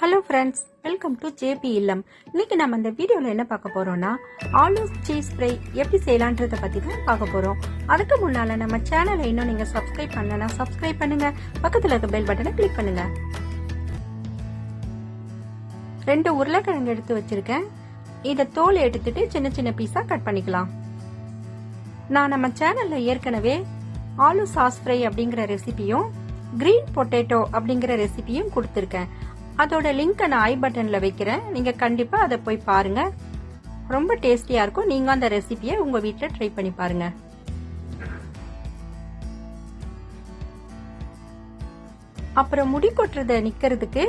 Hello friends, welcome to JP இல்லம். இன்னைக்கு நம்ம இந்த வீடியோவில் என்ன பார்க்க போறோம்னா ஆலூ சீஸ் ஃப்ரை எப்படி செய்யலான்றதை பற்றி தான் பார்க்க போகிறோம். அதுக்கு முன்னால் நம்ம சேனலை இன்னும் நீங்கள் சப்ஸ்கிரைப் பண்ணலன்னா சப்ஸ்கிரைப் பண்ணுங்க, பக்கத்தில் இருக்க பெல் பட்டனை கிளிக் பண்ணுங்க. 2 உருளைக்கிழங்கு எடுத்து வச்சிருக்கேன். இதை தோல் எடுத்துட்டு சின்ன சின்ன பீஸாக கட் பண்ணிக்கலாம். நான் நம்ம சேனலில் ஏற்கனவே ஆலூ சாஸ் ஃப்ரை அப்படிங்கிற ரெசிபியும் கிரீன் பொட்டேட்டோ அப்படிங்கிற ரெசிபியும் கொடுத்துருக்கேன். அதோட லிங்கை நான் ஐ பட்டன்ல வைக்கிறேன். நீங்க கண்டிப்பா அதை போய் பாருங்க. ரொம்ப டேஸ்டியா இருக்கும். நீங்க அந்த ரெசிபியை உங்க வீட்டுல ட்ரை பண்ணி பாருங்க. அப்புறம் முடி கொட்டுறத நிக்கிறதுக்கு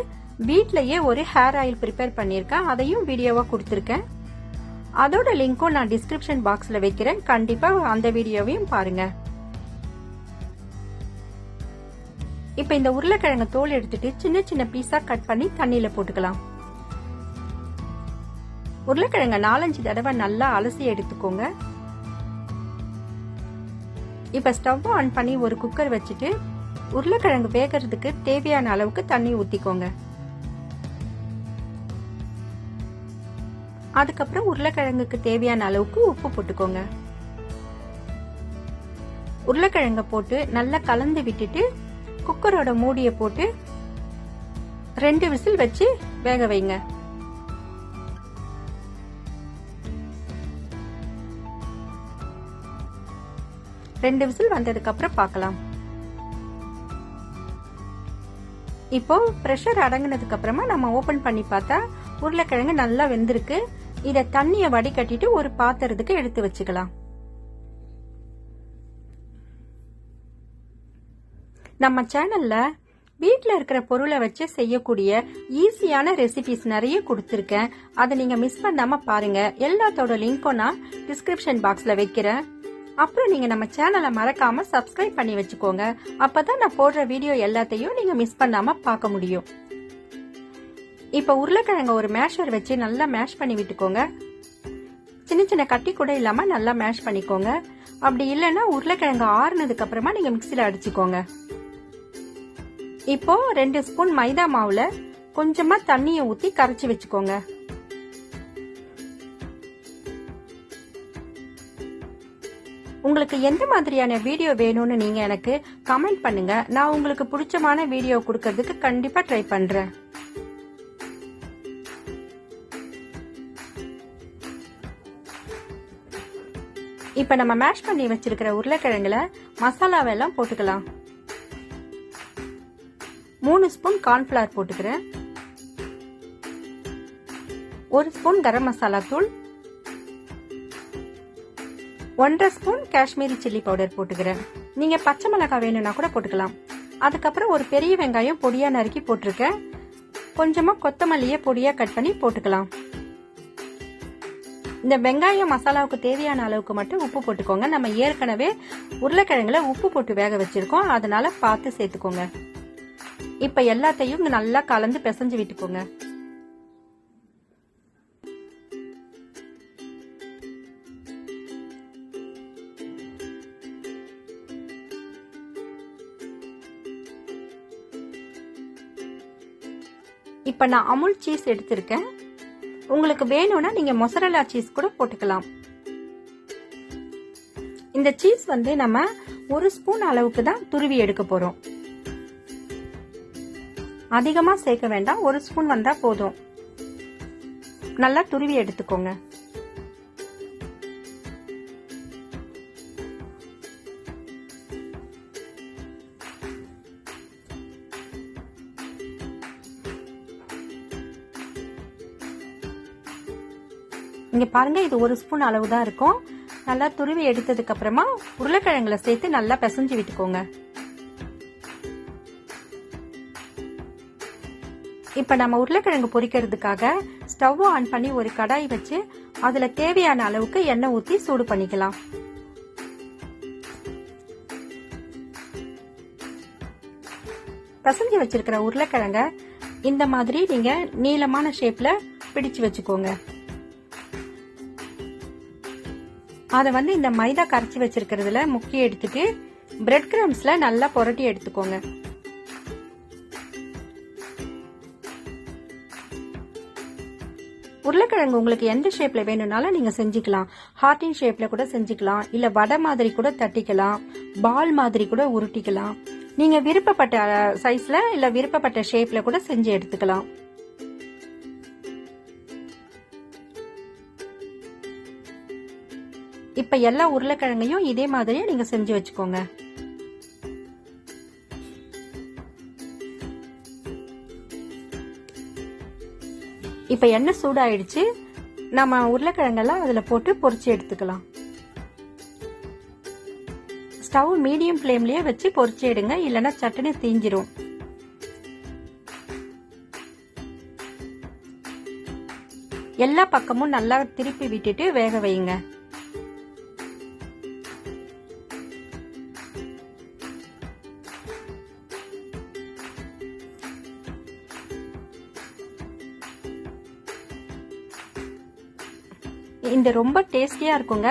வீட்லயே ஒரு ஹேர் ஆயில் ப்ரிப்பேர் பண்ணிருக்கேன். அதையும் வீடியோவா கொடுத்துருக்கேன். அதோட லிங்க்கும் நான் டிஸ்கிரிப்ஷன் பாக்ஸ்ல வைக்கிறேன். கண்டிப்பா அந்த வீடியோவையும் பாருங்க. இப்ப இந்த உருளைக்கிழங்கு தோல் எடுத்துட்டு சின்ன சின்ன பீஸா கட் பண்ணி தண்ணியில போட்டுக்கலாம். உருளைக்கிழங்க 4-5 தடவை நல்லா அலசி எடுத்துக்கோங்க. இப்ப ஸ்டவ் ஆன் பண்ணி ஒரு குக்கர் வச்சுட்டு உருளைக்கிழங்கு வேகிறதுக்கு தேவையான அளவுக்கு தண்ணி ஊத்திக்கோங்க. அதுக்கப்புறம் உருளைக்கிழங்குக்கு தேவையான அளவுக்கு உப்பு போட்டுக்கோங்க. உருளைக்கிழங்க போட்டு நல்லா கலந்து விட்டுட்டு குக்கரோட மூடியை போட்டு 2 விசில் வச்சு வேக வைங்க. ரெண்டு விசில் வந்ததுக்கு அப்புறம் பார்க்கலாம். இப்போ பிரஷர் அடங்கினதுக்கு அப்புறமா நம்ம ஓபன் பண்ணி பார்த்தா உருளைக்கிழங்கு நல்லா வெந்திருக்கு. இத தண்ணியை வடிகட்டிட்டு ஒரு பாத்திரத்துக்கு எடுத்து வச்சுக்கலாம். நம்ம சேனல்ல வீட்ல இருக்கிற பொருளை வச்சு செய்யக்கூடிய ஈஸியான ரெசிபிஸ் நிறைய கொடுத்துருக்கேன். அதை நீங்க மிஸ் பண்ணாம பாருங்க. எல்லாத்தோட லிங்க்கும் நான் டிஸ்கிரிப்ஷன் பாக்ஸ்ல வைக்கிறேன். அப்புறம் நீங்க நம்ம சேனலை மறக்காம சப்ஸ்கிரைப் பண்ணி வச்சுக்கோங்க. அப்பதான் நான் போடுற வீடியோ எல்லாத்தையும் நீங்க மிஸ் பண்ணாம பார்க்க முடியும். இப்ப உருளைக்கிழங்க ஒரு மேஷர் வச்சு நல்லா மேஷ் பண்ணி விட்டுக்கோங்க. சின்ன சின்ன கட்டி கூட இல்லாம நல்லா மேஷ் பண்ணிக்கோங்க. அப்படி இல்லைன்னா உருளைக்கிழங்கு ஆறுனதுக்கு அப்புறமா நீங்க மிக்சில அடிச்சுக்கோங்க. இப்போ 2 ஸ்பூன் மைதா மாவுல கொஞ்சமா தண்ணியை ஊத்தி கரைச்சி வச்சுக்கோங்க. உங்களுக்கு எந்த மாதிரியான வீடியோ வேணும்னு நீங்க எனக்கு கமெண்ட் பண்ணுங்க. நான் உங்களுக்கு பிடிச்சமான வீடியோ கொடுக்கறதுக்கு கண்டிப்பா ட்ரை பண்றேன். இப்ப நம்ம மேஷ் பண்ணி வச்சிருக்கிற உருளைக்கிழங்குல மசாலாவெல்லாம் போட்டுக்கலாம். 3 ஸ்பூன் கார்ன்ஃபிளவர் போட்டுக்கிறேன். 1 ஸ்பூன் கரம் மசாலா தூள், 1.5 ஸ்பூன் காஷ்மீரி சில்லி பவுடர் போட்டுக்கிறேன். நீங்க பச்சை மிளகாய் வேணும்னா கூட போட்டுக்கலாம். அதுக்கப்புறம் ஒரு பெரிய வெங்காயம் பொடியா நறுக்கி போட்டிருக்கேன். கொஞ்சமா கொத்தமல்லியை பொடியா கட் பண்ணி போட்டுக்கலாம். இந்த வெங்காயம் மசாலாவுக்கு தேவையான அளவுக்கு மட்டும் உப்பு போட்டுக்கோங்க. நம்ம ஏற்கனவே உருளைக்கிழங்குல உப்பு போட்டு வேக வச்சிருக்கோம், அதனால பார்த்து சேர்த்துக்கோங்க. இப்ப எல்லாத்தையும் நல்லா கலந்து பிசைஞ்சு விட்டுக்கோங்க. இப்ப நான் அமுல் சீஸ் எடுத்திருக்கேன். உங்களுக்கு வேணும்னா நீங்க மொசரல்லா சீஸ் கூட போட்டுக்கலாம். இந்த சீஸ் நம்ம 1 ஸ்பூன் அளவுக்கு தான் துருவி எடுக்க போறோம். அதிகமா சேர்க்க வேண்டாம், 1 ஸ்பூன் வந்தா போதும். நல்லா துருவி எடுத்துக்கோங்க. இங்க பாருங்க, இது 1 ஸ்பூன் அளவு தான் இருக்கும். நல்லா துருவி எடுத்ததுக்கு அப்புறமா உருளைக்கிழங்குல சேர்த்து நல்லா பிசைஞ்சு விட்டுக்கோங்க. இப்ப நம்ம உருளைக்கிழங்கு பொரிக்கிறதுக்காக ஸ்டவ் ஆன் பண்ணி ஒரு கடாய் வச்சு அதுல தேவையான அளவுக்கு எண்ணெய் ஊத்தி சூடு பண்ணிக்கலாம். பிசைஞ்சு வச்சிருக்கிற உருளைக்கிழங்க இந்த மாதிரி நீங்க நீளமான ஷேப்ல பிடிச்சு வச்சுக்கோங்க. அத இந்த மைதா கரைச்சி வச்சிருக்கிறதுல முக்கி எடுத்துட்டு பிரெட் கிரம்ஸ்ல நல்லா புரட்டி எடுத்துக்கோங்க. உருளைக்கிழங்கு உங்களுக்கு எந்த ஷேப்ல வேணும்னாலும் நீங்க செஞ்சுக்கலாம். ஹார்டின் ஷேப்ல கூட செஞ்சுக்கலாம், இல்ல வடை மாதிரி கூட தட்டிக்கலாம், பால் மாதிரி கூட உருட்டிக்கலாம். நீங்க விருப்பப்பட்ட சைஸ்ல இல்ல விருப்பப்பட்ட ஷேப்ல கூட செஞ்சு எடுத்துக்கலாம். இப்ப எல்லா உருளைக்கிழங்கையும் இதே மாதிரியே நீங்க செஞ்சு வச்சுக்கோங்க. இப்ப எண்ணெய் சூடாயிடுச்சு. நம்ம உருளைக்கிழங்கெல்லாம் அதுல போட்டு பொரிச்சு எடுத்துக்கலாம். ஸ்டவ் மீடியம் ஃப்ளேம்லயே வச்சு பொரிச்சு எடுங்க, இல்லைன்னா சட்டுன்னு தீஞ்சிரும். எல்லா பக்கமும் நல்லா திருப்பி விட்டுட்டு வேக வைங்க. இந்த ரொம்ப டேஸ்டியா இருக்குங்க.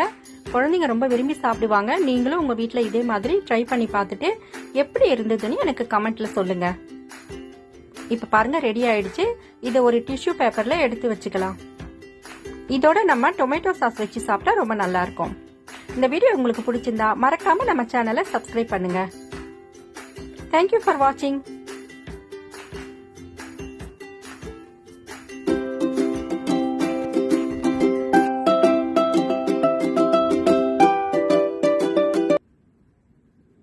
குழந்தைங்க ரொம்ப விரும்பி சாப்பிடுவாங்க. நீங்களும் உங்க வீட்ல இதே மாதிரி ட்ரை பண்ணி பார்த்துட்டு எப்படி இருந்ததுன்னு எனக்கு கமெண்ட்ல சொல்லுங்க. இப்ப பாருங்க, ரெடி ஆயிடுச்சு. இதை ஒரு டிஷ்யூ பேப்பர்ல எடுத்து வச்சுக்கலாம். இதோட நம்ம டொமேட்டோ சாஸ் வச்சு சாப்பிட்டா ரொம்ப நல்லா இருக்கும். இந்த வீடியோ உங்களுக்கு பிடிச்சிருந்தா மறக்காம நம்ம சேனலை சப்ஸ்கிரைப் பண்ணுங்க. தேங்க்யூ ஃபார் வாட்சிங்.